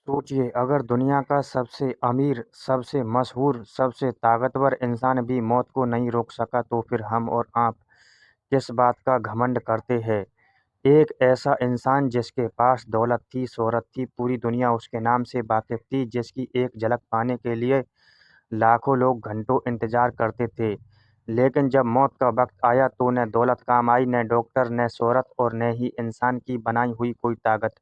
सोचिए, अगर दुनिया का सबसे अमीर, सबसे मशहूर, सबसे ताकतवर इंसान भी मौत को नहीं रोक सका तो फिर हम और आप किस बात का घमंड करते हैं। एक ऐसा इंसान जिसके पास दौलत थी, शोहरत थी, पूरी दुनिया उसके नाम से वाकिफ थी, जिसकी एक झलक पाने के लिए लाखों लोग घंटों इंतजार करते थे। लेकिन जब मौत का वक्त आया तो न दौलत काम आई, न डॉक्टर, न शोहरत और न ही इंसान की बनाई हुई कोई ताकत।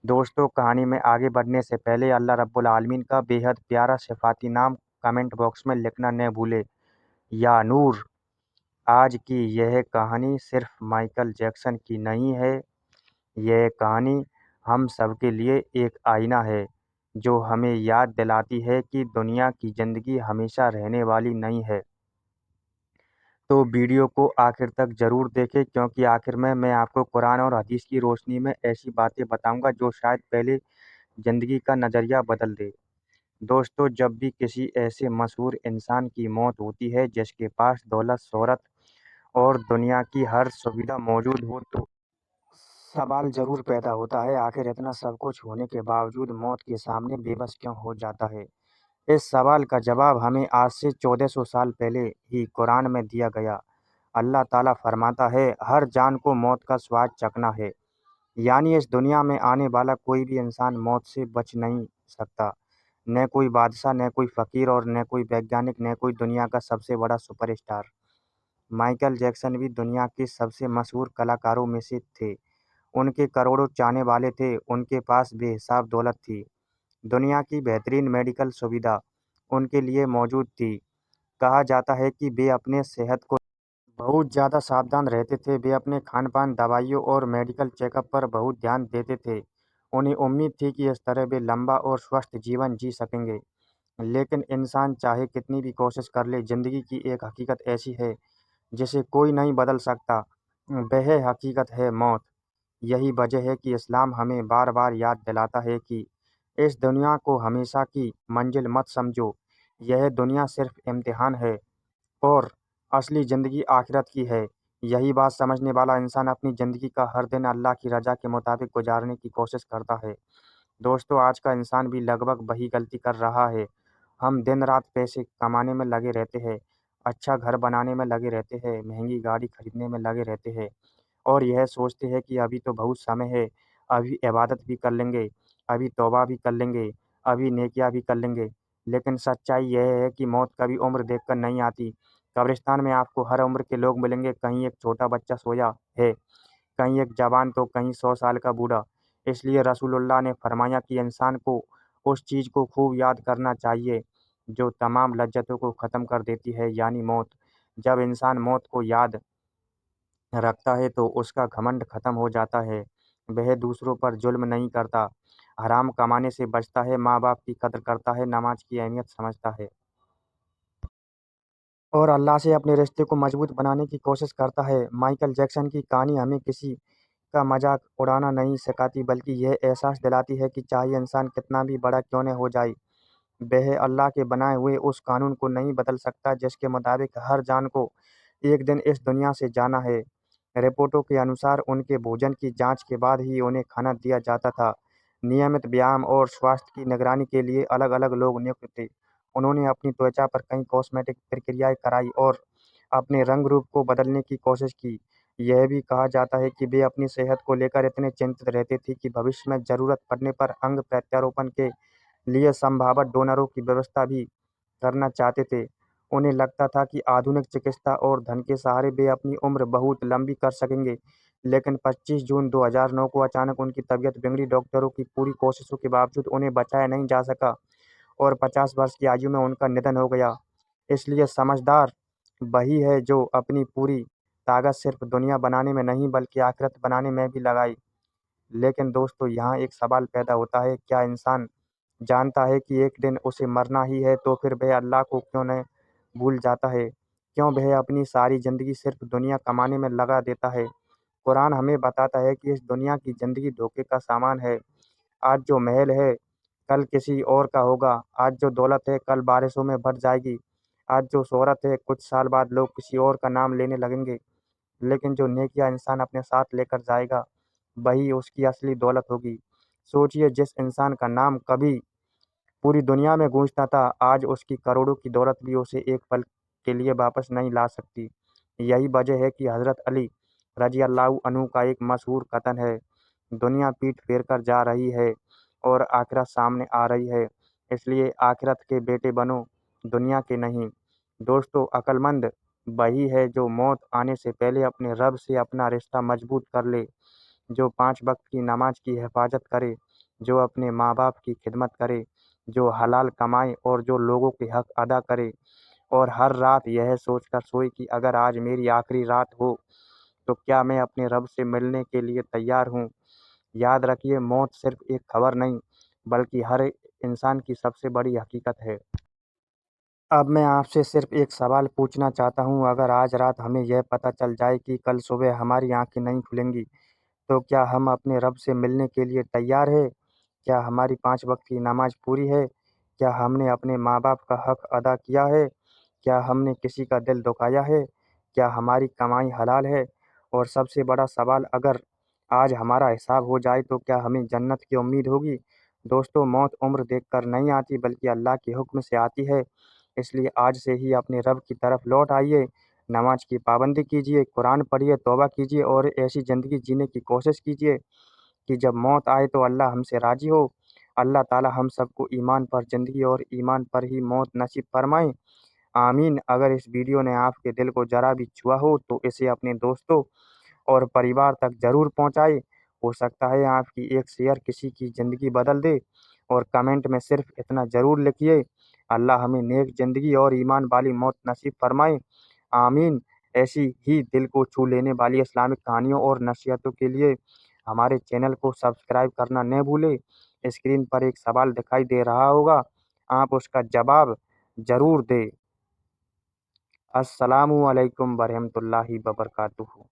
दोस्तों, कहानी में आगे बढ़ने से पहले अल्लाह रब्बुल आलमीन का बेहद प्यारा सिफाती नाम कमेंट बॉक्स में लिखना न भूले। या नूर। आज की यह कहानी सिर्फ माइकल जैक्सन की नहीं है। यह कहानी हम सबके लिए एक आईना है, जो हमें याद दिलाती है कि दुनिया की ज़िंदगी हमेशा रहने वाली नहीं है। तो वीडियो को आखिर तक ज़रूर देखें, क्योंकि आखिर में मैं आपको कुरान और हदीस की रोशनी में ऐसी बातें बताऊंगा जो शायद पहले ज़िंदगी का नज़रिया बदल दे। दोस्तों, जब भी किसी ऐसे मशहूर इंसान की मौत होती है जिसके पास दौलत, शोहरत और दुनिया की हर सुविधा मौजूद हो, तो सवाल ज़रूर पैदा होता है, आखिर इतना सब कुछ होने के बावजूद मौत के सामने बेबस क्यों हो जाता है। इस सवाल का जवाब हमें आज से 1400 साल पहले ही कुरान में दिया गया। अल्लाह ताला फरमाता है, हर जान को मौत का स्वाद चखना है। यानी इस दुनिया में आने वाला कोई भी इंसान मौत से बच नहीं सकता। न कोई बादशाह, न कोई फ़कीर और न कोई वैज्ञानिक, न कोई दुनिया का सबसे बड़ा सुपरस्टार। माइकल जैक्सन भी दुनिया के सबसे मशहूर कलाकारों में से थे। उनके करोड़ों चाहने वाले थे, उनके पास बेहिसाब दौलत थी, दुनिया की बेहतरीन मेडिकल सुविधा उनके लिए मौजूद थी। कहा जाता है कि वे अपने सेहत को बहुत ज़्यादा सावधान रहते थे। वे अपने खान-पान, दवाइयों और मेडिकल चेकअप पर बहुत ध्यान देते थे। उन्हें उम्मीद थी कि इस तरह वे लंबा और स्वस्थ जीवन जी सकेंगे। लेकिन इंसान चाहे कितनी भी कोशिश कर ले, ज़िंदगी की एक हकीकत ऐसी है जिसे कोई नहीं बदल सकता। वह हकीकत है मौत। यही वजह है कि इस्लाम हमें बार-बार याद दिलाता है कि इस दुनिया को हमेशा की मंजिल मत समझो। यह दुनिया सिर्फ इम्तिहान है और असली ज़िंदगी आखिरत की है। यही बात समझने वाला इंसान अपनी ज़िंदगी का हर दिन अल्लाह की रज़ा के मुताबिक गुजारने की कोशिश करता है। दोस्तों, आज का इंसान भी लगभग वही गलती कर रहा है। हम दिन-रात पैसे कमाने में लगे रहते हैं, अच्छा घर बनाने में लगे रहते हैं, महंगी गाड़ी खरीदने में लगे रहते हैं और यह सोचते हैं कि अभी तो बहुत समय है, अभी इबादत भी कर लेंगे, अभी तौबा भी कर लेंगे, अभी नेकियां भी कर लेंगे। लेकिन सच्चाई यह है कि मौत कभी उम्र देखकर नहीं आती। कब्रिस्तान में आपको हर उम्र के लोग मिलेंगे, कहीं एक छोटा बच्चा सोया है, कहीं एक जवान तो कहीं 100 साल का बूढ़ा। इसलिए रसूलुल्लाह ने फरमाया कि इंसान को उस चीज़ को खूब याद करना चाहिए जो तमाम लज्जतों को ख़त्म कर देती है, यानी मौत। जब इंसान मौत को याद रखता है तो उसका घमंड खत्म हो जाता है। वह दूसरों पर जुल्म नहीं करता, हराम कमाने से बचता है, माँ-बाप की कद्र करता है, नमाज की अहमियत समझता है और अल्लाह से अपने रिश्ते को मजबूत बनाने की कोशिश करता है। माइकल जैक्सन की कहानी हमें किसी का मजाक उड़ाना नहीं सिखाती, बल्कि यह एहसास दिलाती है कि चाहे इंसान कितना भी बड़ा क्यों न हो जाए, वह अल्लाह के बनाए हुए उस कानून को नहीं बदल सकता जिसके मुताबिक हर जान को एक दिन इस दुनिया से जाना है। रिपोर्टों के अनुसार उनके भोजन की जांच के बाद ही उन्हें खाना दिया जाता था। नियमित व्यायाम और स्वास्थ्य की निगरानी के लिए अलग-अलग लोग नियुक्त थे। उन्होंने अपनी त्वचा पर कई कॉस्मेटिक प्रक्रियाएं कराई और अपने रंग रूप को बदलने की कोशिश की। यह भी कहा जाता है कि वे अपनी सेहत को लेकर इतने चिंतित रहते थे कि भविष्य में ज़रूरत पड़ने पर अंग प्रत्यारोपण के लिए संभावित डोनरों की व्यवस्था भी करना चाहते थे। उन्हें लगता था कि आधुनिक चिकित्सा और धन के सहारे वे अपनी उम्र बहुत लंबी कर सकेंगे। लेकिन 25 जून 2009 को अचानक उनकी तबीयत बिगड़ी। डॉक्टरों की पूरी कोशिशों के बावजूद उन्हें बचाया नहीं जा सका और 50 वर्ष की आयु में उनका निधन हो गया। इसलिए समझदार वही है जो अपनी पूरी ताकत सिर्फ दुनिया बनाने में नहीं बल्कि आखिरत बनाने में भी लगाए। लेकिन दोस्तों, यहाँ एक सवाल पैदा होता है, क्या इंसान जानता है कि एक दिन उसे मरना ही है, तो फिर वह अल्लाह को क्यों न भूल जाता है? क्यों वह अपनी सारी ज़िंदगी सिर्फ दुनिया कमाने में लगा देता है? कुरान हमें बताता है कि इस दुनिया की ज़िंदगी धोखे का सामान है। आज जो महल है, कल किसी और का होगा। आज जो दौलत है, कल बारिशों में भर जाएगी। आज जो शोहरत है, कुछ साल बाद लोग किसी और का नाम लेने लगेंगे। लेकिन जो नेकियां इंसान अपने साथ लेकर जाएगा, वही उसकी असली दौलत होगी। सोचिए, जिस इंसान का नाम कभी पूरी दुनिया में गूंजता था, आज उसकी करोड़ों की दौलत भी उसे एक पल के लिए वापस नहीं ला सकती। यही वजह है कि हज़रत अली रज़ी अल्लाह अन्हु का एक मशहूर कथन है, दुनिया पीठ फेर कर जा रही है और आखिरत सामने आ रही है, इसलिए आखिरत के बेटे बनो, दुनिया के नहीं। दोस्तों, अक्लमंद वही है जो मौत आने से पहले अपने रब से अपना रिश्ता मजबूत कर ले, जो 5 वक्त की नमाज की हिफाजत करे, जो अपने माँ बाप की खिदमत करे, जो हलाल कमाए और जो लोगों के हक अदा करे, और हर रात यह सोचकर सोए कि अगर आज मेरी आखिरी रात हो तो क्या मैं अपने रब से मिलने के लिए तैयार हूँ। याद रखिए, मौत सिर्फ एक खबर नहीं, बल्कि हर इंसान की सबसे बड़ी हकीकत है। अब मैं आपसे सिर्फ एक सवाल पूछना चाहता हूँ, अगर आज रात हमें यह पता चल जाए कि कल सुबह हमारी आंखें नहीं खुलेंगी, तो क्या हम अपने रब से मिलने के लिए तैयार हैं? क्या हमारी 5 वक्त की नमाज पूरी है? क्या हमने अपने माँ-बाप का हक अदा किया है? क्या हमने किसी का दिल दुखाया है? क्या हमारी कमाई हलाल है? और सबसे बड़ा सवाल, अगर आज हमारा हिसाब हो जाए तो क्या हमें जन्नत की उम्मीद होगी? दोस्तों, मौत उम्र देखकर नहीं आती, बल्कि अल्लाह के हुक्म से आती है। इसलिए आज से ही अपने रब की तरफ लौट आइए, नमाज की पाबंदी कीजिए, कुरान पढ़िए, तौबा कीजिए और ऐसी ज़िंदगी जीने की कोशिश कीजिए कि जब मौत आए तो अल्लाह हमसे राज़ी हो। अल्लाह ताला हम सबको ईमान पर ज़िंदगी और ईमान पर ही मौत नसीब फरमाए। आमीन। अगर इस वीडियो ने आपके दिल को ज़रा भी छुआ हो तो इसे अपने दोस्तों और परिवार तक ज़रूर पहुँचाएँ। हो सकता है आपकी एक शेयर किसी की ज़िंदगी बदल दे। और कमेंट में सिर्फ़ इतना ज़रूर लिखिए, अल्लाह हमें नेक ज़िंदगी और ईमान वाली मौत नसीब फरमाए। आमीन। ऐसी ही दिल को छू लेने वाली इस्लामिक कहानियों और नसीहतों के लिए हमारे चैनल को सब्सक्राइब करना न भूलें। स्क्रीन पर एक सवाल दिखाई दे रहा होगा, आप उसका जवाब ज़रूर दें। अस्सलामु अलैकुम वरहमतुल्लाहि वबरकातुहू।